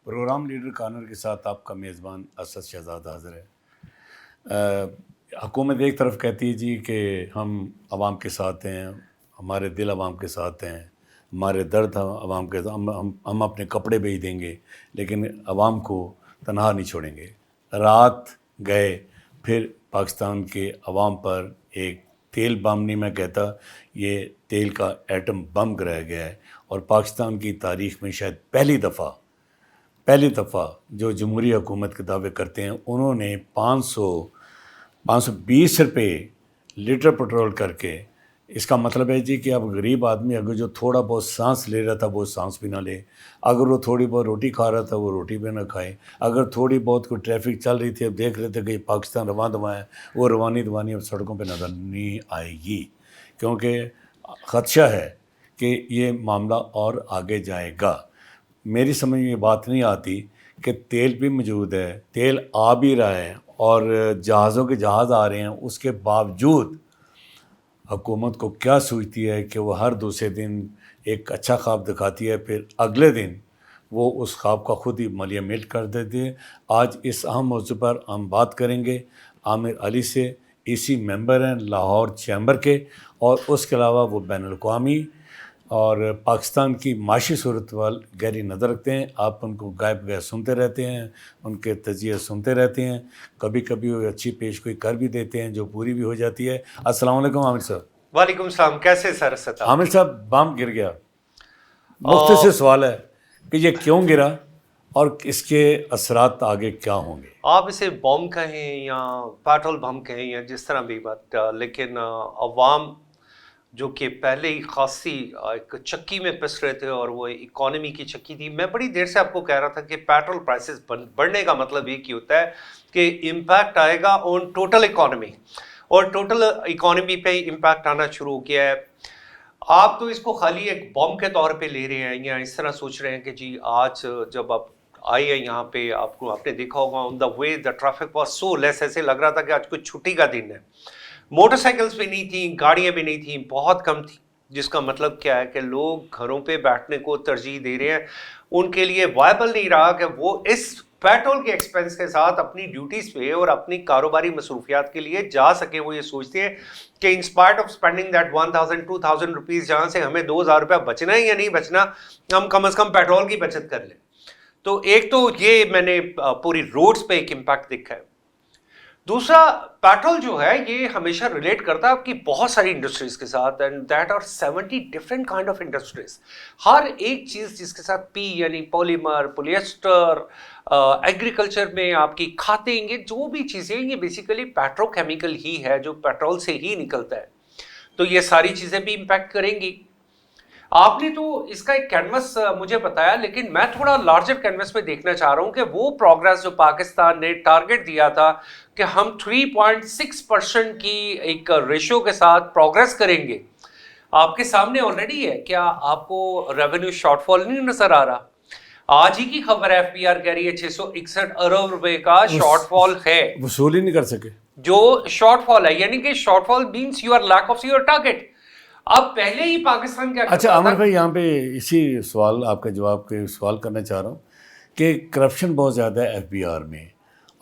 Programme leader corner کے ساتھ آپ کا میزبان اسد شہزاد حاضر ہے۔ حکومت ایک طرف کہتی ہے جی کہ ہم عوام کے ساتھ ہیں، ہمارے دل عوام کے ساتھ ہیں، ہمارے درد عوام کے ہم اپنے کپڑے بیچ دیں گے لیکن عوام کو تنہا نہیں چھوڑیں گے۔ رات گئے پھر پاکستان کے عوام پر ایک تیل بم نہیں میں کہتا، یہ تیل کا ایٹم بم گرایا گیا ہے، اور پاکستان کی تاریخ میں شاید پہلی دفعہ جو جمہوری حکومت کے دعوے کرتے ہیں انہوں نے 520 روپے لیٹر پٹرول کر کے، اس کا مطلب ہے جی کہ اب غریب آدمی اگر جو تھوڑا بہت سانس لے رہا تھا وہ سانس بھی نہ لے، اگر وہ تھوڑی بہت روٹی کھا رہا تھا وہ روٹی بھی نہ کھائے، اگر تھوڑی بہت کوئی ٹریفک چل رہی تھی اب دیکھ رہے تھے کہ پاکستان رواں دواں ہے، وہ روانی اب سڑکوں پہ نظر نہیں آئے گی، کیونکہ خدشہ ہے کہ یہ معاملہ اور آگے جائے گا۔ میری سمجھ میں یہ بات نہیں آتی کہ تیل بھی موجود ہے، تیل آ بھی رہا ہے اور جہازوں کے جہاز آ رہے ہیں، اس کے باوجود حکومت کو کیا سوچتی ہے کہ وہ ہر دوسرے دن ایک اچھا خواب دکھاتی ہے، پھر اگلے دن وہ اس خواب کا خود ہی ملیہ میٹ کر دیتی ہے۔ آج اس اہم موضوع پر ہم بات کریں گے عامر علی سے، اسی ممبر ہیں لاہور چیمبر کے، اور اس کے علاوہ وہ بین الاقوامی اور پاکستان کی معاشی صورت وال گہری نظر رکھتے ہیں۔ آپ ان کو غائب سنتے رہتے ہیں، ان کے تجزیے سنتے رہتے ہیں، کبھی کبھی وہ اچھی پیش گوئی کر بھی دیتے ہیں جو پوری بھی ہو جاتی ہے۔ السلام علیکم عامر صاحب۔ وعلیکم السلام، کیسے سر ستاؤ؟ عامر صاحب بم گر گیا، مختصر سوال ہے کہ یہ کیوں گرا اور اس کے اثرات آگے کیا ہوں گے؟ آپ اسے بم کہیں یا پیٹرول بم کہیں یا جس طرح بھی بات، لیکن عوام جو کہ پہلے ہی خاصی ایک چکی میں پس رہے تھے اور وہ اکانومی کی چکی تھی۔ میں بڑی دیر سے آپ کو کہہ رہا تھا کہ پیٹرول پرائسز بڑھنے کا مطلب ایک ہی ہوتا ہے کہ امپیکٹ آئے گا آن ٹوٹل اکانومی، اور ٹوٹل اکانومی پہ امپیکٹ آنا شروع ہو گیا ہے۔ آپ تو اس کو خالی ایک بم کے طور پہ لے رہے ہیں یا اس طرح سوچ رہے ہیں کہ جی آج جب آپ آئے ہیں یہاں پہ، آپ نے دیکھا ہوگا آن دا وے دا ٹریفک واز سو لیس، ایسے لگ رہا تھا کہ آج کوئی چھٹی کا دن ہے۔ موٹر سائیکلز بھی نہیں تھیں، گاڑیاں بھی نہیں تھیں، بہت کم تھیں، جس کا مطلب کیا ہے کہ لوگ گھروں پہ بیٹھنے کو ترجیح دے رہے ہیں۔ ان کے لیے وائبل نہیں رہا کہ وہ اس پیٹرول کے ایکسپینس کے ساتھ اپنی ڈیوٹیز پہ اور اپنی کاروباری مصروفیات کے لیے جا سکیں۔ وہ یہ سوچتے ہیں کہ in spite of spending that 1000-2000 rupees, جہاں سے ہمیں 2000 روپیہ بچنا ہے یا نہیں بچنا، ہم کم از کم پیٹرول کی بچت کر لیں۔ تو ایک تو یہ میں نے پوری روڈز پہ ایک امپیکٹ دیکھا ہے۔ دوسرا، پیٹرول جو ہے یہ ہمیشہ ریلیٹ کرتا ہے آپ کی بہت ساری انڈسٹریز کے ساتھ، and that are 70 different kind of industries. ہر ایک چیز جس کے ساتھ پی یعنی پولیمر، پولیسٹر، ایگریکلچر میں آپ کی کھاتیں، یہ جو بھی چیزیں یہ بیسیکلی پیٹرو کیمیکل ہی ہے جو پیٹرول سے ہی نکلتا ہے، تو یہ ساری چیزیں بھی امپیکٹ کریں گی۔ آپ نے تو اس کا ایک کینوس مجھے بتایا، لیکن میں تھوڑا لارجر کینوس میں دیکھنا چاہ رہا ہوں کہ وہ پروگرس جو پاکستان نے ٹارگٹ دیا تھا کہ ہم 3.6% کی ایک ریشو کے ساتھ پروگرس کریں گے، آپ کے سامنے آلریڈی ہے۔ کیا آپ کو ریونیو شارٹ فال نہیں نظر آ رہا؟ آج ہی کی خبر ہے، ایف پی آر کہہ رہی ہے 661 ارب روپے کا شارٹ فال ہے، وصول ہی نہیں کر سکے۔ جو شارٹ فال ہے، یعنی کہ short fall means you are lack of your target. اب پہلے ہی پاکستان کیا کرتا اچھا تھا؟ عامر بھائی، یہاں پہ اسی سوال آپ کے جواب کے سوال کرنا چاہ رہا ہوں کہ کرپشن بہت زیادہ ہے ایف بی آر میں،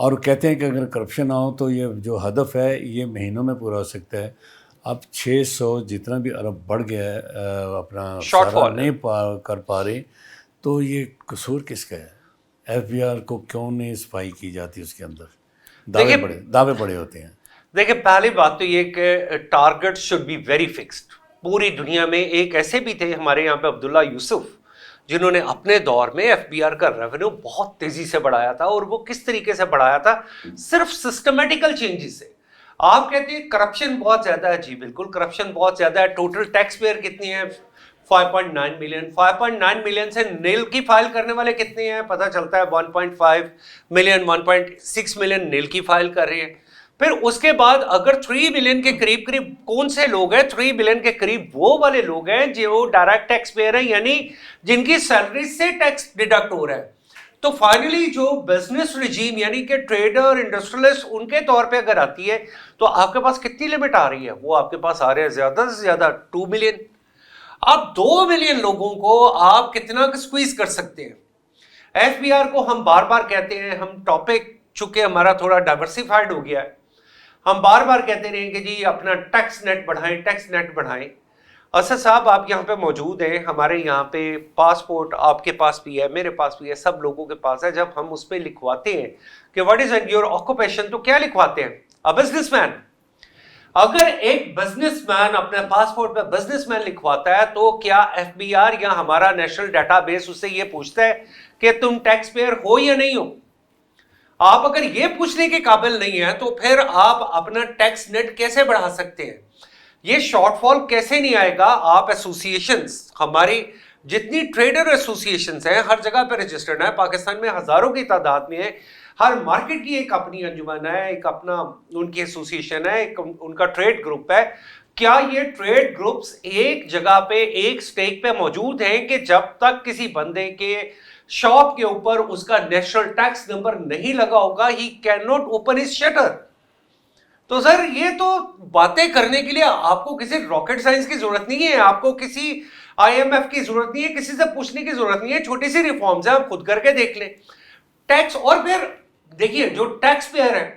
اور کہتے ہیں کہ اگر کرپشن نہ ہو تو یہ جو ہدف ہے یہ مہینوں میں پورا ہو سکتا ہے۔ اب 600 جتنا بھی ارب بڑھ گیا ہے، اپنا سارا نہیں کر پا رہے، تو یہ قصور کس کا ہے؟ ایف بی آر کو کیوں نہیں صفائی کی جاتی؟ اس کے اندر دعوے بڑے ہوتے ہیں۔ دیکھیں، پہلی بات تو یہ کہ target should be very fixed. پوری دنیا میں ایک ایسے بھی تھے ہمارے یہاں پہ عبداللہ یوسف، جنہوں نے اپنے دور میں ایف بی آر کا ریونیو بہت تیزی سے بڑھایا تھا، اور وہ کس طریقے سے بڑھایا تھا؟ صرف سسٹمیٹیکل چینجز سے۔ آپ کہتے ہیں کرپشن بہت زیادہ ہے، جی بالکل کرپشن بہت زیادہ ہے۔ ٹوٹل ٹیکس پیئر کتنی ہے؟ 5.9 ملین۔ 5.9 ملین سے نیل کی فائل کرنے والے کتنے ہیں؟ پتہ چلتا ہے 1.5 ملین، 1.6 ملین نیل کی فائل کر رہے ہیں۔ پھر اس کے بعد اگر 3 بلین کے قریب کون سے لوگ ہیں؟ 3 بلین کے قریب وہ والے لوگ ہیں جو ڈائریکٹ ٹیکس پیئر ہیں، یعنی جن کی سیلری سے ٹیکس ڈیڈکٹ ہو رہا ہے۔ تو فائنلی جو بزنس رجیم یعنی کہ ٹریڈر، انڈسٹریلسٹ، ان کے طور پہ اگر آتی ہے تو آپ کے پاس کتنی لمٹ آ رہی ہے؟ وہ آپ کے پاس آ رہے ہیں زیادہ سے زیادہ 2 ملین۔ اب 2 ملین لوگوں کو آپ کتنا سکویز کر سکتے ہیں؟ ایف بی آر کو ہم بار بار کہتے ہیں, ہم ٹاپک چونکہ ہمارا تھوڑا ڈائیورسیفائڈ ہو گیا ہے, ہم بار بار کہتے رہے کہ جی اپنا ٹیکس نیٹ بڑھائیں, ٹیکس نیٹ بڑھائیں. اسد صاحب آپ یہاں پہ موجود ہیں, ہمارے یہاں پہ پاسپورٹ آپ کے پاس بھی ہے, میرے پاس بھی ہے, سب لوگوں کے پاس ہے. جب ہم اس پہ لکھواتے ہیں کہ واٹ از یور آکوپیشن, تو کیا لکھواتے ہیں؟ A business man. اگر ایک بزنس مین اپنے پاسپورٹ پہ بزنس مین لکھواتا ہے تو کیا ایف بی آر یا ہمارا نیشنل ڈیٹا بیس اس سے یہ پوچھتا ہے کہ تم ٹیکس پیئر ہو یا نہیں ہو؟ آپ اگر یہ پوچھنے کے قابل نہیں ہیں تو پھر آپ اپنا ٹیکس نیٹ کیسے بڑھا سکتے ہیں؟ یہ شارٹ فال کیسے نہیں آئے گا؟ آپ ایسوسیشنز, ہماری جتنی ٹریڈر ایسوسیشنز ہیں ہر جگہ پہ رجسٹرڈ ہیں, پاکستان میں ہزاروں کی تعداد میں ہے, ہر مارکیٹ کی ایک اپنی انجمن ہے, ایک اپنا ان کی ایسوسیشن ہے, ایک ان کا ٹریڈ گروپ ہے. کیا یہ ٹریڈ گروپس ایک جگہ پہ ایک سٹیک پہ موجود ہیں کہ جب تک کسی بندے کے شاپ کے اوپر اس کا نیشنل ٹیکس نمبر نہیں لگا ہوگا he can not open his shutter? تو سر یہ تو باتیں کرنے کے لیے آپ کو کسی راکٹ سائنس کی ضرورت نہیں ہے, آپ کو کسی آئی ایم ایف کی ضرورت نہیں ہے, کسی سے پوچھنے کی ضرورت نہیں ہے. چھوٹی سی ریفارمز ہیں, آپ خود کر کے دیکھ لیں. ٹیکس, اور پھر دیکھیے جو ٹیکس پیئر ہیں,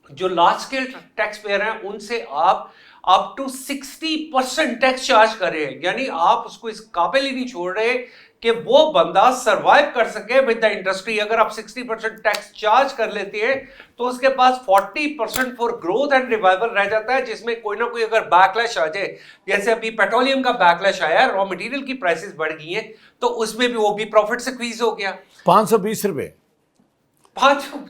جو لارج اسکیل ٹیکس پیئر ہیں, ان سے آپ اپ ٹو 60% ٹیکس چارج کر رہے ہیں. یعنی آپ اس کو اس قابل ہی نہیں چھوڑ رہے کہ وہ بندہ سروائیو کر سکے ود دا انڈسٹری. اگر آپ 60% ٹیکس چارج کر لیتے ہیں تو اس کے پاس 40% فار گروتھ اینڈ ریوائول رہ جاتا ہے, جس میں کوئی نہ کوئی اگر بیک لیش آ جائے, جیسے ابھی پیٹرولیم کا بیک لیش آیا, را مٹیریل کی پرائسز بڑھ گئی ہیں, تو اس میں بھی وہ بھی پروفٹ سکویز ہو گیا. 520 روپے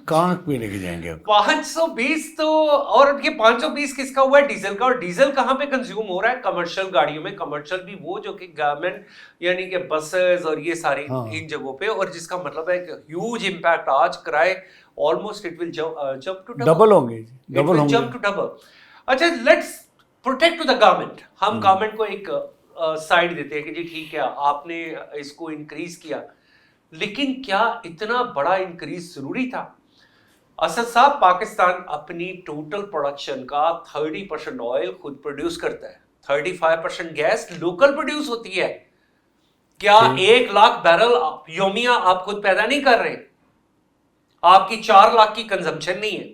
کہاں پہ لے کے جائیں گے؟ 520 تو, اور یہ 520 کس کا ہوا ہے؟ ڈیزل کا. اور ڈیزل کہاں پہ کنزیوم ہو رہا ہے؟ کمرشل گاڑیوں میں. کمرشل بھی وہ جو کہ گورنمنٹ یعنی کہ بسز اور یہ ساری ان جگہوں پہ, اور جس کا مطلب ہے کہ ہیوج امپیکٹ. آج کرائے almost it will jump to double ہوں گے, ڈبل ہوں گے. Jump to double. اچھا let's protect to the government. ہم گورنمنٹ کو ایک سائڈ دیتے ہیں کہ جی ٹھیک ہے آپ نے اس کو انکریز کیا, لیکن کیا اتنا بڑا انکریز ضروری تھا؟ اسد صاحب, پاکستان اپنی ٹوٹل پروڈکشن کا 30% آئل خود پروڈیوس کرتا ہے, 35% گیس لوکل پروڈیوس ہوتی ہے. کیا 1 لاکھ بیرل یومیہ آپ خود پیدا نہیں کر رہے؟ آپ کی 4 لاکھ کی کنزمپشن نہیں ہے.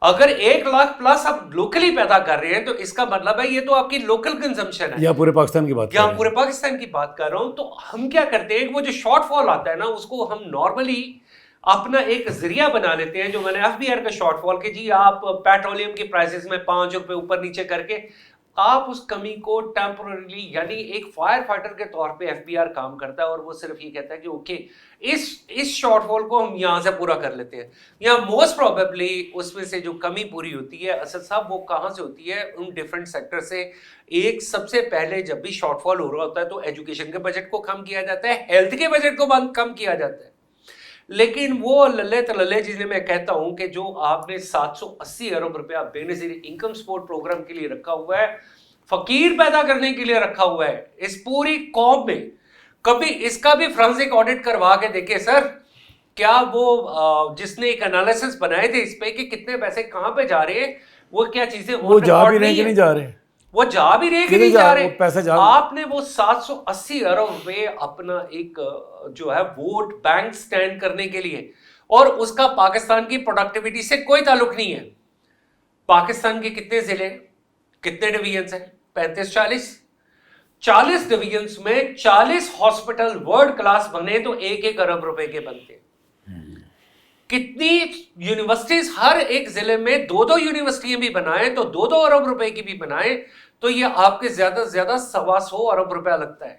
اگر 1 لاکھ پلس آپ لوکلی پیدا کر رہے ہیں تو اس کا مطلب ہے یہ تو آپ کی لوکل کنزمپشن ہے. یا پورے پاکستان کی بات, یا پورے پاکستان کی بات کر رہا ہوں. تو ہم کیا کرتے ہیں, وہ جو شارٹ فال آتا ہے نا, اس کو ہم نارملی اپنا ایک ذریعہ بنا لیتے ہیں, جو میں نے ایف بی آر کا شارٹ فال کہ جی آپ پیٹرولیم کی پرائسز میں 5 روپے اوپر نیچے کر کے آپ اس کمی کو ٹیمپرریلی, یعنی ایک فائر فائٹر کے طور پہ ایف بی آر کام کرتا ہے, اور وہ صرف یہ کہتا ہے کہ اوکے اس شارٹ فال کو ہم یہاں سے پورا کر لیتے ہیں. یا موسٹ پروبیبلی اس میں سے جو کمی پوری ہوتی ہے اسد صاحب, وہ کہاں سے ہوتی ہے؟ ان ڈفرینٹ سیکٹر سے. ایک سب سے پہلے جب بھی شارٹ فال ہو رہا ہوتا ہے تو ایجوکیشن کے بجٹ کو کم کیا جاتا ہے, ہیلتھ کے بجٹ کو کم کیا جاتا ہے. لیکن وہ للے تللے جنہیں میں کہتا ہوں کہ جو آپ نے 780 ارب روپیہ بے نظیر انکم سپورٹ پروگرام کے لیے رکھا ہوا ہے, فقیر پیدا کرنے کے لیے رکھا ہوا ہے اس پوری قوم میں, کبھی اس کا بھی فرانسک آڈٹ کروا کے دیکھیں سر. کیا وہ جس نے ایک انالیسس بنائے تھے اس پہ کہ کتنے پیسے کہاں پہ جا رہے ہیں, وہ کیا چیزیں وہ جا بھی رہے کہ نہیں جا رہے, وہ جا بھی رہے کہ نہیں جا رہے. پیسہ آپ نے وہ 780 ارب روپے اپنا ایک جو ہے ووٹ بینک سٹینڈ کرنے کے لیے, اور اس کا پاکستان کی پروڈکٹیوٹی سے کوئی تعلق نہیں ہے. پاکستان کے کتنے ضلع, کتنے ڈویژنز ہیں؟ 40 ڈویژنز میں 40 ہاسپٹل ورلڈ کلاس بنے تو 1 ارب روپے کے بنتے. کتنی یونیورسٹیز, ہر ایک ضلع میں 2 یونیورسٹیاں بھی بنائیں تو 2 ارب روپے کی بھی بنائیں تو یہ آپ کے زیادہ سے زیادہ 125 ارب روپیہ لگتا ہے.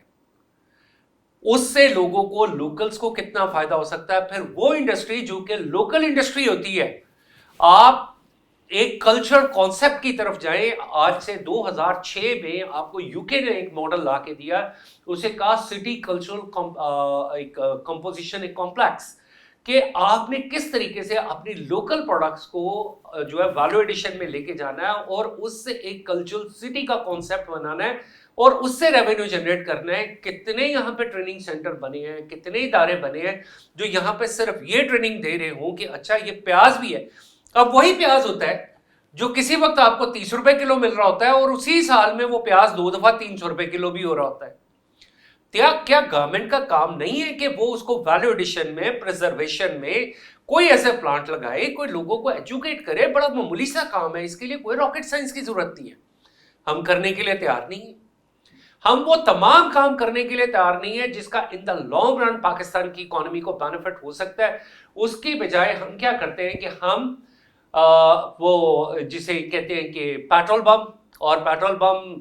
اس سے لوگوں کو, لوکلز کو کتنا فائدہ ہو سکتا ہے؟ پھر وہ انڈسٹری جو کہ لوکل انڈسٹری ہوتی ہے, آپ ایک کلچر کانسیپٹ کی طرف جائیں. آج سے 2006 میں آپ کو یو کے نے ایک ماڈل لا کے دیا, اسے کہا سٹی کلچرل ایک کمپوزیشن, ایک کمپلیکس, کہ آپ نے کس طریقے سے اپنی لوکل پروڈکٹس کو جو ہے ویلیو ایڈیشن میں لے کے جانا ہے, اور اس سے ایک کلچرل سٹی کا کانسیپٹ بنانا ہے, اور اس سے ریونیو جنریٹ کرنا ہے. کتنے یہاں پہ ٹریننگ سینٹر بنے ہیں, کتنے ادارے بنے ہیں جو یہاں پہ صرف یہ ٹریننگ دے رہے ہوں کہ اچھا یہ پیاز بھی ہے. اب وہی پیاز ہوتا ہے جو کسی وقت آپ کو 30 روپے کلو مل رہا ہوتا ہے, اور اسی سال میں وہ پیاز 2 دفعہ 300 روپے کلو بھی ہو رہا ہوتا ہے. کیا گورنمنٹ کا کام نہیں ہے کہ وہ اس کو ویلیو ایڈیشن میں، پریزرویشن میں کوئی ایسے پلانٹ لگائے، کوئی لوگوں کو ایجوکیٹ کرے؟ بڑا معمولی سا کام ہے، اس کے لیے کوئی راکٹ سائنس کی ضرورت نہیں ہے. ہم کرنے کے لیے تیار نہیں ہیں. ہم وہ تمام کام کرنے کے لیے تیار نہیں ہے جس کا ان دا لانگ رن پاکستان کی اکانومی کو بینیفٹ ہو سکتا ہے. اس کی بجائے ہم کیا کرتے ہیں کہ ہم وہ جسے کہتے ہیں کہ پیٹرول بم، اور پیٹرول بم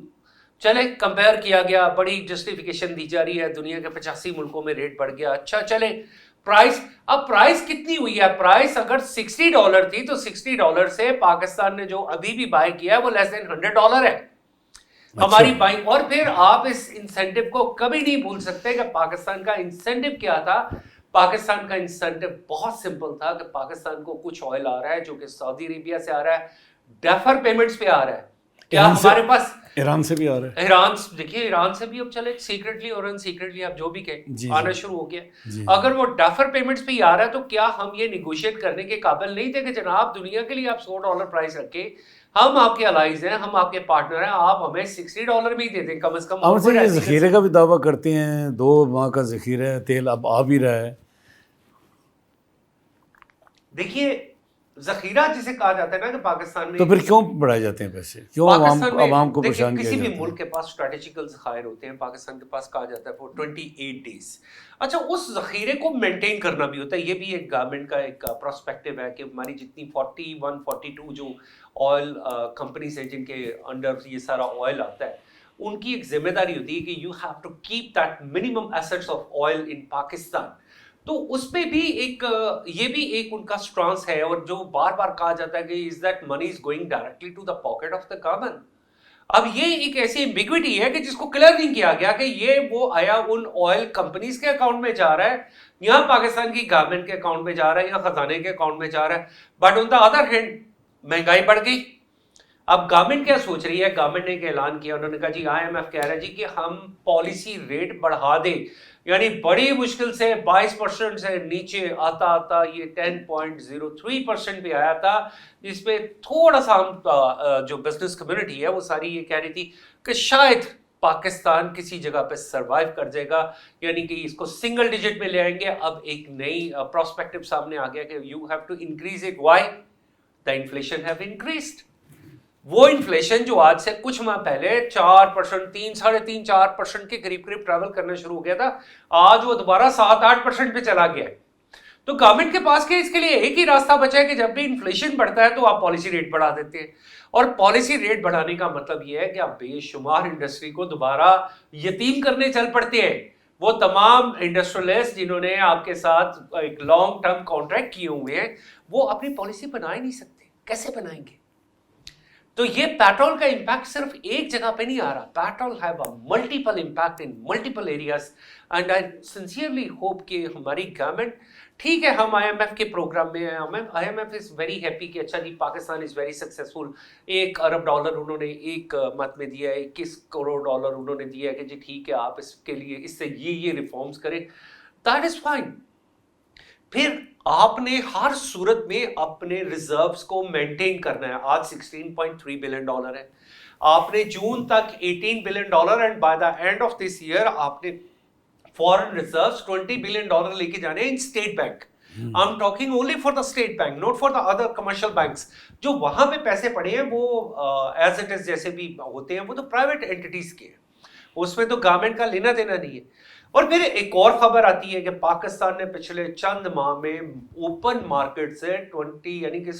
چلے کمپیئر کیا گیا، بڑی جسٹیفیکیشن دی جا رہی ہے، دنیا کے 85 ملکوں میں ریٹ بڑھ گیا. اچھا چلے پرائس، اب پرائس کتنی ہوئی ہے؟ پرائس اگر $60 تھی تو $60 سے پاکستان نے جو ابھی بھی بائی کیا ہے وہ لیس دین $100 ہے ہماری بائنگ. اور پھر آپ اس انسینٹیو کو کبھی نہیں بھول سکتے کہ پاکستان کا انسینٹیو کیا تھا. پاکستان کا انسینٹیو بہت سمپل تھا کہ پاکستان کو کچھ آئل آ رہا ہے جو کہ سعودی عربیہ سے آ رہا ہے، ڈیفر پیمنٹس پہ آ رہا ہے. کیا ہمارے پاس ایران سے بھی آ رہا ہے؟ ایران دیکھیے، ایران سے بھی اب چلے سیکرٹلی اور ان سیکرٹلی آپ جو بھی کہیں آنا شروع ہو گیا. اگر وہ ڈیفر پیمنٹس پہ ہی آ رہا ہے تو کیا ہم یہ نیگوشیٹ کرنے کے قابل نہیں تھے کہ جناب دنیا کے لیے آپ $100 پرائس رکھے، ہم آپ کے الائز ہیں، ہم آپ کے پارٹنر ہیں، آپ ہمیں $60 بھی دے دیں کم از کم. یہ ذخیرے کا بھی دعویٰ کرتے ہیں، 2 ماہ کا ذخیرہ ہے، تیل اب آ بھی رہا ہے. دیکھیے ذخیرہ جسے کہا جاتا ہے نا کہ پاکستان میں، تو پھر کیوں بڑھائے جاتے ہیں پیسے؟ کیوں عوام کو پریشان کیا کسی جاتا بھی ہے؟ ملک کے پاس اسٹریٹجیکل ذخائر ہوتے ہیں، پاکستان کے پاس کہا جاتا ہے فور 28 days. اچھا اس ذخیرے کو مینٹین کرنا بھی ہوتا ہے، یہ بھی ایک گورنمنٹ کا ایک پرسپیکٹو ہے کہ ہماری جتنی 41 42 جو آئل کمپنیز ہیں جن کے انڈر یہ سارا آئل آتا ہے، ان کی ایک ذمہ داری ہوتی ہے کہ you have to keep that minimum assets of oil in Pakistan. تو اس پہ بھی ایک یہ بھی ایک ان کا اسٹرانس ہے، اور جو بار بار کہا جاتا ہے کہ is that money is going directly to the pocket of the government. اب یہ ایک ایسی ایمبیگوٹی ہے کہ جس کو کلیئر نہیں کیا گیا کہ یہ وہ آیا ان آئل کمپنیز کے اکاؤنٹ میں جا رہا ہے یا پاکستان کی گورنمنٹ کے اکاؤنٹ میں جا رہا ہے یا خزانے کے اکاؤنٹ میں جا رہا ہے. But on the other hand مہنگائی بڑھ گئی. اب گورنمنٹ کیا سوچ رہی ہے؟ گورنمنٹ نے ایک اعلان کیا، انہوں نے کہا جی IMF کہہ رہا ہے جی کہ ہم پالیسی ریٹ بڑھا دیں، یعنی بڑی مشکل سے 22% سے نیچے آتا آتا یہ 10.03% پہ آیا تھا، جس پہ تھوڑا سا ہم جو بزنس کمیونٹی ہے وہ ساری یہ کہہ رہی تھی کہ شاید پاکستان کسی جگہ پہ سروائیو کر جائے گا، یعنی کہ اس کو سنگل ڈیجٹ میں لے آئیں گے. اب ایک نئی پراسپیکٹو سامنے آ گیا کہ you have to increase it. Why? The inflation have increased. وہ انفلیشن جو آج سے کچھ ماہ پہلے 4%، 3 ساڑھے 3 4% کے قریب ٹریول کرنا شروع ہو گیا تھا، آج وہ دوبارہ 7-8% پہ چلا گیا ہے. تو گورنمنٹ کے پاس کے اس کے لیے ایک ہی راستہ بچا ہے کہ جب بھی انفلیشن بڑھتا ہے تو آپ پالیسی ریٹ بڑھا دیتے ہیں. اور پالیسی ریٹ بڑھانے کا مطلب یہ ہے کہ آپ بے شمار انڈسٹری کو دوبارہ یتیم کرنے چل پڑتے ہیں. وہ تمام انڈسٹریلسٹ جنہوں نے آپ کے ساتھ ایک لانگ ٹرم کانٹریکٹ کیے ہوئے ہیں، وہ اپنی پالیسی بنا ہی نہیں سکتے. کیسے بنائیں گے؟ تو یہ پیٹرول کا امپیکٹ صرف ایک جگہ پہ نہیں آ رہا. Petrol have a multiple impact in multiple areas, and I sincerely hope کہ ہماری گورنمنٹ، ٹھیک ہے ہم IMF کے پروگرام میں ہیں، IMF از ویری ہیپی کہ اچھا جی پاکستان از ویری سکسیسفل. $1 ارب انہوں نے ایک مت میں دیا ہے، $21 کروڑ انہوں نے دیا ہے کہ جی ٹھیک ہے آپ اس کے لیے اس سے یہ ریفارمز کریں. That is fine. پھر آپ نے ہر صورت میں اپنے ریزروز کو مینٹین کرنا ہے. آج $16.3 بلین ہے، آپ نے جون تک $18 billion, and by the end of this year آپ نے فورن ریزروز $20 بلین لے کے جانے in state bank. I am talking only for the state bank, not for the other commercial banks. جو وہاں پہ پیسے پڑے ہیں وہ ایز اٹ از جیسے بھی ہوتے ہیں وہ تو پرائیویٹ اینٹیز کے ہیں، اس میں تو گورنمنٹ کا لینا دینا نہیں ہے. اور پھر ایک اور خبر آتی ہے کہ پاکستان نے پچھلے چند ماہ میں اوپن مارکیٹ سے 20 یعنی کہ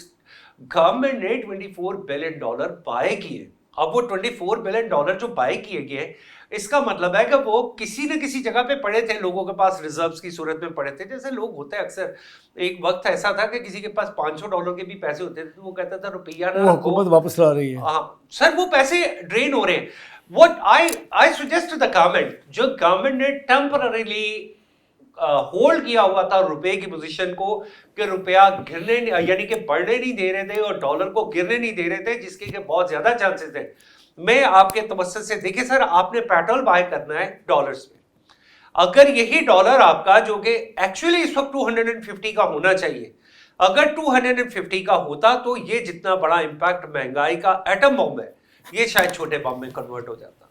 گورنمنٹ نے $24 بلین بائی کیے. اب وہ $24 بلین جو بائی کیے گئے، اس کا مطلب ہے کہ وہ کسی نہ کسی جگہ پہ پڑے تھے، لوگوں کے پاس ریزروز کی صورت میں پڑے تھے. جیسے لوگ ہوتے ہیں اکثر، ایک وقت ایسا تھا کہ کسی کے پاس $500 کے بھی پیسے ہوتے تھے تو وہ کہتا تھا روپیہ نہ رکھو، حکومت واپس لا رہی ہے. ہاں سر وہ پیسے ڈرین ہو رہے ہیں. What I suggest to the government، جو گورنمنٹ نے ٹیمپرریلی ہولڈ کیا ہوا تھا روپے کی پوزیشن کو کہ روپیہ گرنے یعنی کہ بڑھنے نہیں دے رہے تھے اور ڈالر کو گرنے نہیں دے رہے تھے، جس کے بہت زیادہ چانسز تھے. میں آپ کے توسط سے دیکھیں سر، آپ نے پیٹرول بائی کرنا ہے ڈالرز میں. اگر یہی ڈالر آپ کا جو کہ ایکچولی اس وقت 250 کا ہونا چاہیے، اگر 250 کا ہوتا تو یہ جتنا بڑا امپیکٹ مہنگائی کا ایٹم بم ہے یہ شاید چھوٹے بم میں کنورٹ ہو جاتا.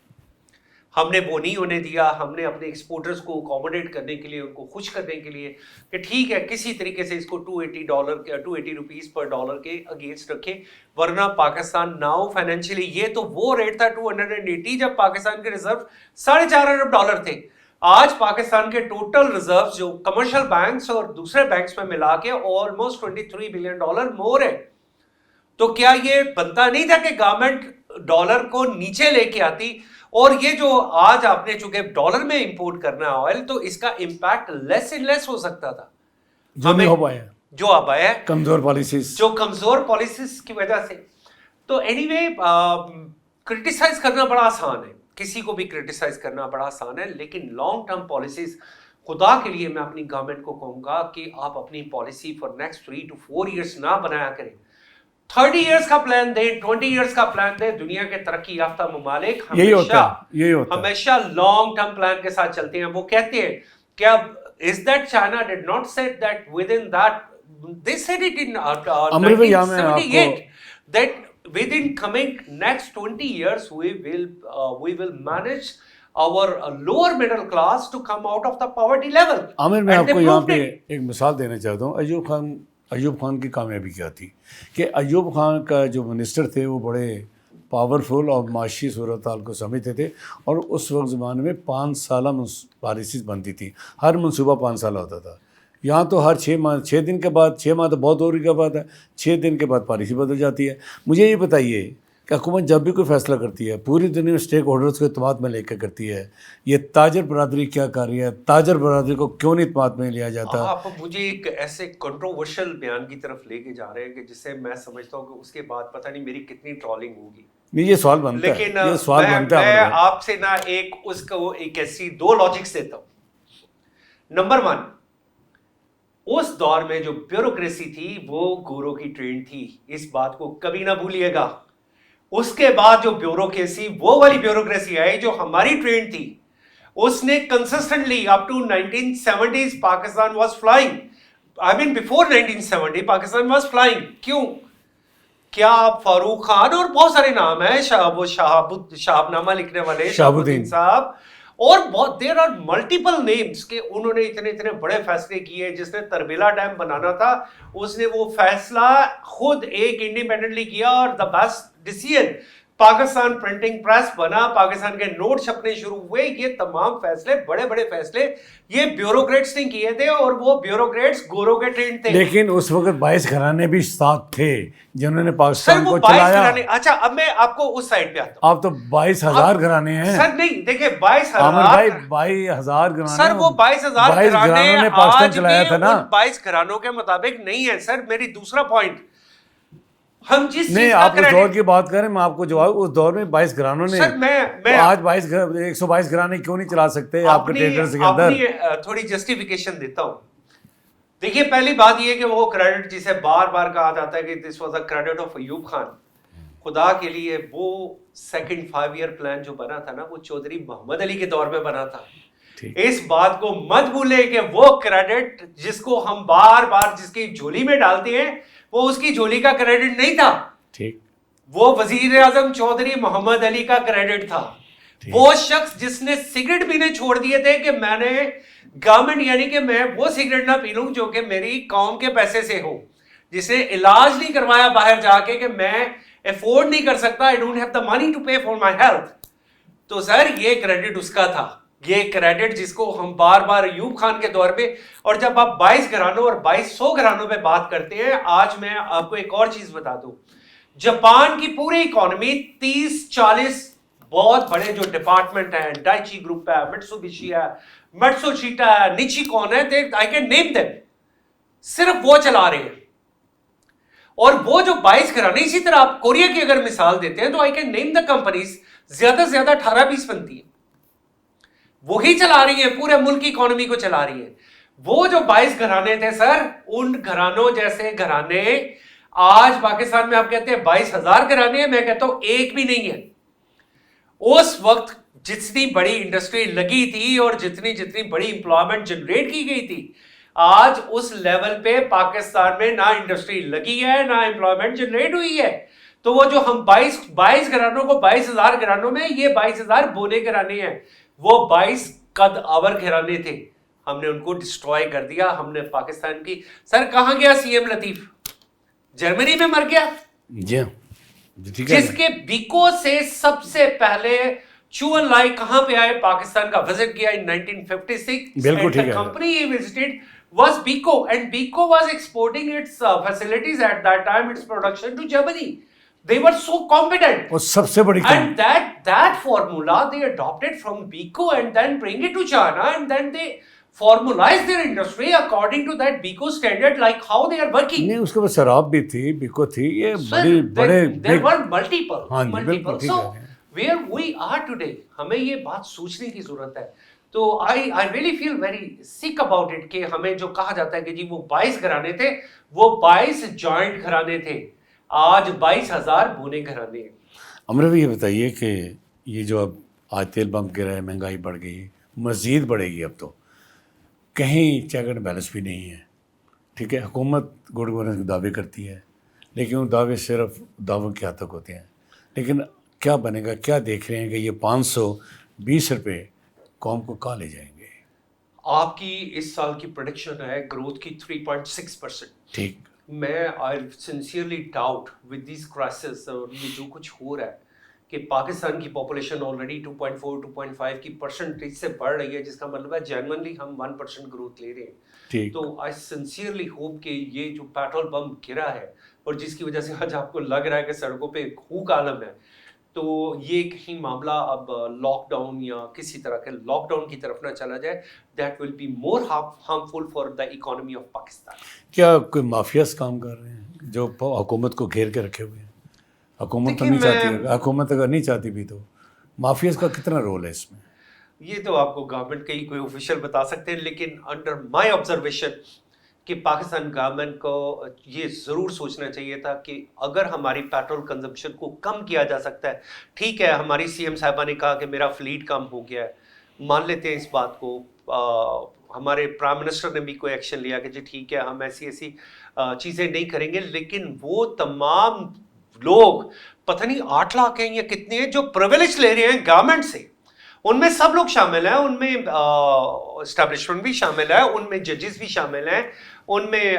ہم نے وہ نہیں ہونے دیا. ہم نے اپنے ایکسپورٹرز کو اکوموڈیٹ کرنے کے لیے, ان کو خوش کرنے کے لیے کہ ٹھیک ہے کسی طریقے سے اس کو $280 روپیز پر ڈالر کے اگینسٹ رکھے, ورنہ پاکستان ناؤ فائنینشلی, یہ تو وہ ریٹ تھا 280 جب پاکستان کے ریزرو $4.5 ارب تھے. آج پاکستان کے ٹوٹل ریزروز جو کمرشل بینکس اور دوسرے بینکس میں ملا کے آلموسٹ $23 بلین مور ہے. تو کیا یہ بنتا نہیں تھا کہ گورنمنٹ ڈالر کو نیچے لے کے آتی؟ اور یہ جو آج آپ نے چونکہ ڈالر میں امپورٹ کرنا ہے آئل, تو اس کا امپیکٹ لیس اینڈ لیس ہو سکتا تھا, جو نہیں ہو پایا, جو اب آیا کمزور پالیسیز, جو کمزور پالیسیز کی وجہ سے. تو اینی وے کرٹیسائز کرنا بڑا آسان ہے, کسی کو بھی کرٹیسائز کرنا بڑا آسان ہے, لیکن لانگ ٹرم پالیسیز خدا کے لیے میں اپنی گورنمنٹ کو کہوں گا کہ آپ اپنی policy for next 3 to 4 years نہ بنایا کریں. 30 ایئرس کا پلان دیں, 20 ایئرس کا پلان دیں. دنیا کے ترقی یافتہ ممالک ہمیشہ لانگ ٹرم پلان کے ساتھ چلتے ہیں. وہ کہتے ہیں کیا is that China did not say that within that, they said it in 1978 that within coming next 20 years we will manage our lower middle class to come out of the poverty level. عامر میں آپ کو یہاں پہ ایک مثال دینا چاہتا ہوں. ایوب خان کی کامیابی کیا تھی کہ ایوب خان کا جو منسٹر تھے وہ بڑے پاورفل اور معاشی صورتحال کو سمجھتے تھے, اور اس وقت زمانے میں 5 سالہ پالیسیز بنتی تھی, ہر منصوبہ 5 سالہ ہوتا تھا. یہاں تو ہر 6 دن کے بعد, 6 ماہ تو بہت دوری کا بات ہے, 6 دن کے بعد پالیسی بدل جاتی ہے. مجھے یہ بتائیے کہ حکومت جب بھی کوئی فیصلہ کرتی ہے پوری دنیا میں اسٹیک ہولڈرز کو اعتماد میں لے کے کرتی ہے. یہ تاجر برادری کیا کر رہی ہے؟ تاجر برادری کو کیوں نہیں اعتماد میں لیا جاتا؟ آپ مجھے ایک ایسے کنٹروورشل بیان کی طرف لے کے جا رہے ہیں کہ جس سے میں سمجھتا ہوں کہ اس کے بعد پتہ نہیں میری کتنی ٹرولنگ ہوگی. نہیں, یہ سوال بنتا ہے, لیکن یہ سوال بنتا ہے. میں آپ سے نا اس کو ایک ایسی 2 لاجکس دیتا ہوں. نمبر 1, اس دور میں جو بیوروکریسی تھی وہ گوروں کی ٹرین تھی, اس بات کو کبھی نہ بھولیے گا. اس کے بعد جو بیوروکریسی, وہ والی بیوروکریسی آئی جو ہماری ٹرین تھی, اس نے consistently up to 1970s Pakistan was flying. I mean before 1970 Pakistan was flying. کیوں؟ کیا آپ فاروق خان اور بہت سارے نام ہیں, وہ شہاب نامہ لکھنے والے شہاب الدین صاحب, اور بہت دیر آر ملٹیپل نیمز کہ انہوں نے اتنے بڑے فیصلے کیے. جس نے تربیلا ڈیم بنانا تھا اس نے وہ فیصلہ خود ایک انڈیپینڈنٹلی کیا, اور the best decision Pakistan printing press بنا, پاکستان کے نوٹ چھپنے شروع ہوئے. یہ تمام فیصلے, بڑے بڑے فیصلے, یہ بیوروکریٹس نے کیے تھے, اور وہ بیوروکریٹس گوروں کے ٹرینڈ تھے. لیکن اس وقت 22 گھرانے بھی ساتھ تھے جنہوں نے پاکستان کو چلایا. اچھا, اب میں آپ کو اس سائڈ پہ آتا ہوں. آپ تو 22,000 گھرانے ہیں سر. نہیں دیکھیں 22,000 گھرانے سر, وہ 22,000 گھرانوں نے پاکستان چلایا تھا نا. 22 گھرانوں کے مطابق نہیں ہے سر. میری دوسرا پوائنٹ, ہم جس نہیں, آپ اس دور کی بات کریں, میں آپ کو جواب, اس دور میں 22 گھرانوں نے, آج 122 گھرانے کیوں نہیں چلا سکتے آپ کے ٹریڈرز کے اندر؟ تھوڑی جسٹیفیکیشن دیتا ہوں. دیکھیے پہلی بات یہ کہ وہ کریڈٹ جسے بار بار کہا جاتا ہے کہ this was a credit of Ayub Khan, خدا کے لیے وہ سیکنڈ 5 ایئر پلان جو بنا تھا نا, وہ چودھری محمد علی کے دور میں بنا تھا. اس بات کو مت بھولے کہ وہ کریڈٹ جس کو ہم بار بار جس کی جھولی میں ڈالتے ہیں, وہ اس کی جھولی کا کریڈٹ نہیں تھا. ٹھیک, وہ وزیر اعظم چودھری محمد علی کا کریڈٹ تھا. وہ شخص جس نے سگریٹ پینے چھوڑ دیے تھے کہ میں نے گورنمنٹ, یعنی کہ میں وہ سگریٹ نہ پی لوں جو کہ میری قوم کے پیسے سے ہو, جس نے علاج نہیں کروایا باہر جا کے کہ میں افورڈ نہیں کر سکتا, I don't have the money to pay for my health. تو سر یہ کریڈٹ اس کا تھا. یہ کریڈٹ جس کو ہم بار بار ایوب خان کے دور پہ, اور جب آپ 22 گھرانوں اور 2200 گھرانوں پہ بات کرتے ہیں, آج میں آپ کو ایک اور چیز بتا دوں. جاپان کی پوری اکانومی 30-40 بہت بڑے جو ڈپارٹمنٹ ہیں, ڈائچی گروپ ہے, مٹسوبشی ہے, مٹسوشیٹا ہے, نیچی کون ہے, I can name them, صرف وہ چلا رہے ہیں. اور وہ جو 22 گھرانے, اسی طرح آپ کوریا کی اگر مثال دیتے ہیں تو I can name the companies, زیادہ سے زیادہ 18-20 بنتی ہیں, وہی چلا رہی ہیں, پورے ملک کی اکانومی کو چلا رہی ہیں. وہ جو 22 گھرانے تھے سر, ان گھرانوں جیسے گھرانے آج پاکستان میں آپ کہتے ہیں 22,000 گھرانے ہیں, میں کہتا ہوں ایک بھی نہیں ہے. اس وقت جتنی بڑی انڈسٹری لگی تھی اور جتنی بڑی امپلائمنٹ جنریٹ کی گئی تھی, آج اس لیول پہ پاکستان میں نہ انڈسٹری لگی ہے نہ امپلائمنٹ جنریٹ ہوئی ہے. تو وہ جو ہم 22 گھرانوں کو 22,000 گھرانوں میں، یہ 22,000 بونے گھرانے ہیں، وہ 22 قد آور گھرانے تھے، ہم نے ان کو ڈسٹروائے کر دیا. ہم نے پاکستان کی، سر کہاں گیا سی ایم لطیف؟ جرمنی میں مر گیا. جی ہاں، ٹھیک ہے. جس کے بیکو سے سب سے پہلے چون لائی کہاں پہ آئے؟ پاکستان کا وزٹ کیا ان 1956. بالکل ٹھیک ہے. company he visited was Beko, and Beko was exporting its facilities at that time, its production to Germany. They were so competent. اور سب سے بڑی And that formula they adopted from Beko and then bring it to China, and then they formalize their industry according to that Beko standard, like how they are working. نہیں، اس کے بعد شراب بھی تھی، بیکو تھی، یہ بڑی بڑے there were multiple. ہاں جی بالکل ٹھیک So ہے. where we are today, ہمیں یہ بات سوچنے کی ضرورت ہے. تو I really feel very sick about it کہ ہمیں جو کہا جاتا ہے کہ جی وہ 22 گھرانے تھے، وہ 22 جوائنٹ گھرانے تھے، آج 22,000 بونے گھرانے ہیں. امر یہ بتائیے کہ یہ جو اب آج تیل پمپ گر رہا ہے، مہنگائی بڑھ گئی، مزید بڑھے گی اب تو، کہیں چیک اینڈ بیلنس بھی نہیں ہے. ٹھیک ہے، حکومت گڈ گورننس کے دعوے کرتی ہے، لیکن وہ دعوے صرف دعووں کے حد تک ہوتے ہیں. لیکن کیا بنے گا؟ کیا دیکھ رہے ہیں کہ یہ 520 روپے قوم کو کہاں لے جائیں گے؟ آپ کی اس سال کی پروڈکشن ہے گروتھ کی 3.6%. ٹھیک. میں I sincerely doubt with these crisis اور یہ جو کچھ ہو رہا ہے کہ پاکستان کی پاپولیشن آلریڈی 2.4-2.5 کی پرسنٹیج سے بڑھ رہی ہے، جس کا مطلب ہے جینوئنلی ہم 1% گروتھ لے رہے ہیں. تو آئی سنسیئرلی ہوپ کہ یہ جو پیٹرول پمپ گرا ہے اور جس کی وجہ سے آج آپ کو لگ رہا ہے کہ سڑکوں پہ خوک عالم ہے، تو یہ کہیں معاملہ اب لاک ڈاؤن یا کسی طرح کے لاک ڈاؤن کی طرف نہ چلا جائے. That will be more harmful for the economy of Pakistan. کیا کوئی مافیاز کام کر رہے ہیں جو حکومت کو گھیر کے رکھے ہوئے ہیں؟ حکومت تو نہیں چاہتی، حکومت اگر نہیں چاہتی بھی تو مافیاز کا کتنا رول ہے اس میں؟ یہ تو آپ کو گورنمنٹ کے ہی کوئی آفیشیل بتا سکتے ہیں، لیکن انڈر مائی آبزرویشن کہ پاکستان گورنمنٹ کو یہ ضرور سوچنا چاہیے تھا کہ اگر ہماری پیٹرول کنزمپشن کو کم کیا جا سکتا ہے. ٹھیک ہے، ہماری سی ایم صاحبہ نے کہا کہ میرا فلیٹ کم ہو گیا ہے، مان لیتے ہیں اس بات کو. ہمارے پرائم منسٹر نے بھی کوئی ایکشن لیا کہ جی ٹھیک ہے ہم ایسی چیزیں نہیں کریں گے، لیکن وہ تمام لوگ پتہ نہیں 8 لاکھ ہیں یا کتنے ہیں جو پرویلیج لے رہے ہیں گورنمنٹ سے، ان میں سب لوگ شامل ہیں، ان میں اسٹیبلشمنٹ بھی شامل ہے، ان میں ججز بھی شامل ہیں، ان میں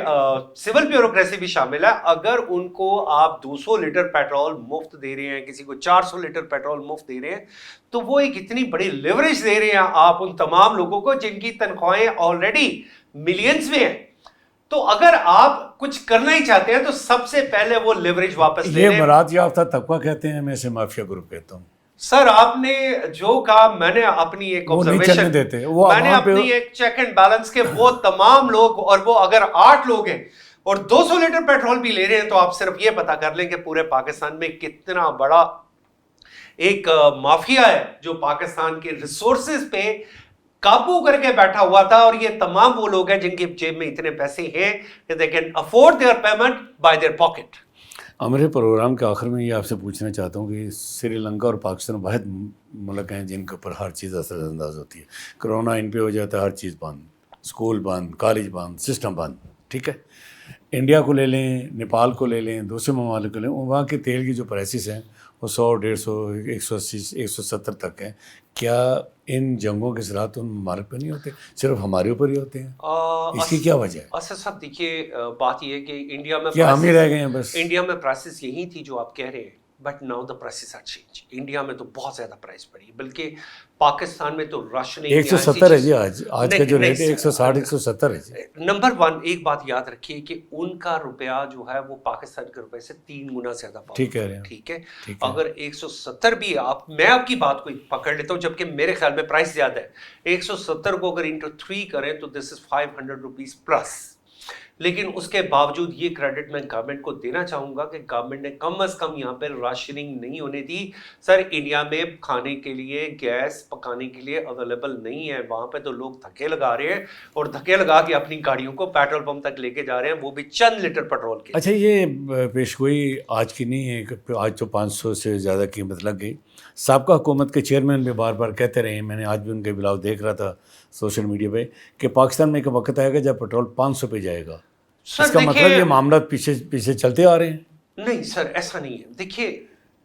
سول بیوروکریسی بھی شامل ہے. اگر ان کو آپ 200 لیٹر پیٹرول مفت دے رہے ہیں، کسی کو 400 لیٹر پیٹرول مفت دے رہے ہیں، تو وہ ایک اتنی بڑی لیوریج دے رہے ہیں آپ ان تمام لوگوں کو جن کی تنخواہیں آلریڈی ملینز میں ہیں. تو اگر آپ کچھ کرنا ہی چاہتے ہیں تو سب سے پہلے وہ لیوریج واپس لے لیں. یہ مراد یافتہ طبقہ کہتے ہیں، میں اسے مافیا گروپ کہتا ہوں. سر آپ نے جو کہا، میں نے اپنی ایک آبزرویشن، میں نے اپنی ایک چیک اینڈ بیلنس کے وہ تمام لوگ، اور وہ اگر 8 لوگ ہیں اور 200 لیٹر پیٹرول بھی لے رہے ہیں، تو آپ صرف یہ پتا کر لیں کہ پورے پاکستان میں کتنا بڑا ایک مافیا ہے جو پاکستان کے ریسورسز پہ قابو کر کے بیٹھا ہوا تھا. اور یہ تمام وہ لوگ ہیں جن کی جیب میں اتنے پیسے ہیں کہ they can afford their payment by their pocket. ہمارے پروگرام کے آخر میں یہ آپ سے پوچھنا چاہتا ہوں کہ سری لنکا اور پاکستان واحد ملک ہیں جن کے اوپر ہر چیز اثر انداز ہوتی ہے. کرونا ان پہ ہو جاتا ہے، ہر چیز بند، اسکول بند، کالج بند، سسٹم بند. ٹھیک ہے، انڈیا کو لے لیں، نیپال کو لے لیں، دوسرے ممالک کو لیں، وہاں کے تیل کی جو پرائسز ہیں وہ 100، 150، 180، 170 تک ہیں. کیا ان جنگوں کے اثرات ان ممالک پہ نہیں ہوتے، صرف ہمارے اوپر ہی ہوتے ہیں؟ اس کی کیا وجہ ہے؟ اسد صاحب دیکھیے، بات یہ ہے کہ انڈیا میں کیا ہم ہی رہ گئے ہیں بس؟ انڈیا میں پرائسز یہی تھی جو آپ کہہ رہے ہیں، but now the prices are change. India میں تو بہت زیادہ پرائس بڑھی، بلکہ پاکستان میں تو راشننگ 170 ہے جی. آج کا جو ریٹ ہے 160، 170 ہے جی. نمبر 1 ایک بات یاد رکھیے کہ ان کا روپیہ جو ہے وہ پاکستان کے روپے سے 3 گنا زیادہ پاور. ٹھیک ہے، ٹھیک ہے. اگر 170 بھی میں آپ کی بات کو پکڑ لیتا ہوں، جبکہ میرے خیال میں پرائس زیادہ ہے. 170 کو اگر انٹو 3 کریں تو دس از 500 روپیز پلس. لیکن اس کے باوجود یہ کریڈٹ میں گورنمنٹ کو دینا چاہوں گا کہ گورنمنٹ نے کم از کم یہاں پہ راشننگ نہیں ہونے دی. سر انڈیا میں کھانے کے لیے گیس پکانے کے لیے اویلیبل نہیں ہے، وہاں پہ تو لوگ دھکے لگا رہے ہیں اور دھکے لگا کے اپنی گاڑیوں کو پیٹرول پمپ تک لے کے جا رہے ہیں، وہ بھی چند لیٹر پیٹرول کے. اچھا، یہ پیشگوئی آج کی نہیں ہے کہ آج تو 500 سے زیادہ قیمت لگ گئی. سابقہ حکومت کے چیئرمین بھی بار بار کہتے رہے ہیں، میں نے آج بھی ان کے بلاگ دیکھ رہا تھا سوشل میڈیا پہ، کہ پاکستان میں ایک وقت آئے گا جب پیٹرول 500 پہ جائے گا. اس کا مطلب یہ معاملات پیچھے چلتے آ رہے ہیں. نہیں سر ایسا نہیں ہے. دیکھیے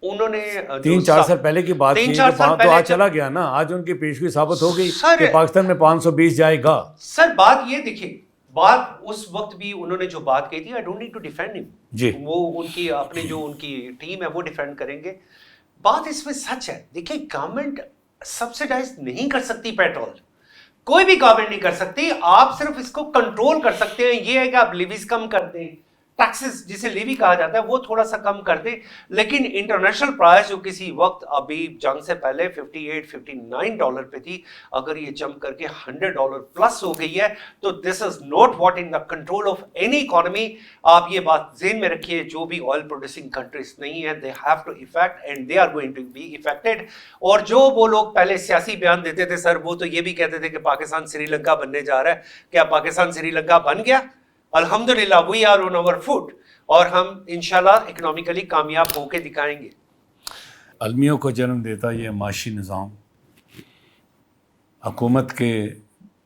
انہوں نے 3-4 سال پہلے کی بات کی تو آج چلا گیا نا. آج ان کی پیشگوئی ثابت ہو گئی کہ پاکستان میں 520 جائے گا. سر بات یہ دیکھیے بات اس وقت بھی انہوں نے جو بات کہی تھی I don't need to defend him. جی وہ ان کی اپنے جو ان کی ٹیم ہے وہ ڈیفینڈ کریں گے. بات اس میں سچ ہے. دیکھیں گورنمنٹ سبسیڈائز نہیں کر سکتی پیٹرول, کوئی بھی گورنمنٹ نہیں کر سکتی. آپ صرف اس کو کنٹرول کر سکتے ہیں, یہ ہے کہ آپ لیویز کم کر دیں, ٹیکسز جسے لیوی کہا جاتا ہے وہ تھوڑا سا کم کر دیں. لیکن انٹرنیشنل پرائز جو کسی وقت ابھی جنگ سے پہلے $58-59 پہ تھی, اگر یہ جمپ کر کے $100 پلس ہو گئی ہے تو this is not what in the control of any economy. آپ یہ بات ذہن میں رکھیے, جو بھی آئل پروڈیوسنگ کنٹریز نہیں ہیں they have to affect and they are going to be affected. اور جو وہ لوگ پہلے سیاسی بیان دیتے تھے سر, وہ تو یہ بھی کہتے تھے کہ پاکستان سری لنکا بننے جا رہا ہے. کیا پاکستان سری لنکا بن گیا؟ الحمدللہ we are on our fit, اور ہم انشاءاللہ اکنامیکلی کامیاب ہو کے دکھائیں گے. المیوں کو جنم دیتا یہ معاشی نظام, حکومت کے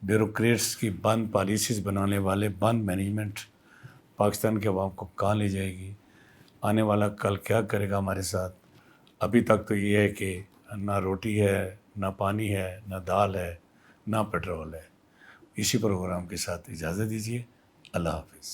بیوروکریٹس کی بند پالیسیز بنانے والے بند مینجمنٹ پاکستان کے عوام کو کہاں لے جائے گی, آنے والا کل کیا کرے گا ہمارے ساتھ. ابھی تک تو یہ ہے کہ نہ روٹی ہے, نہ پانی ہے, نہ دال ہے, نہ پیٹرول ہے. اسی پروگرام کے ساتھ اجازت دیجیے. اللہ حافظ.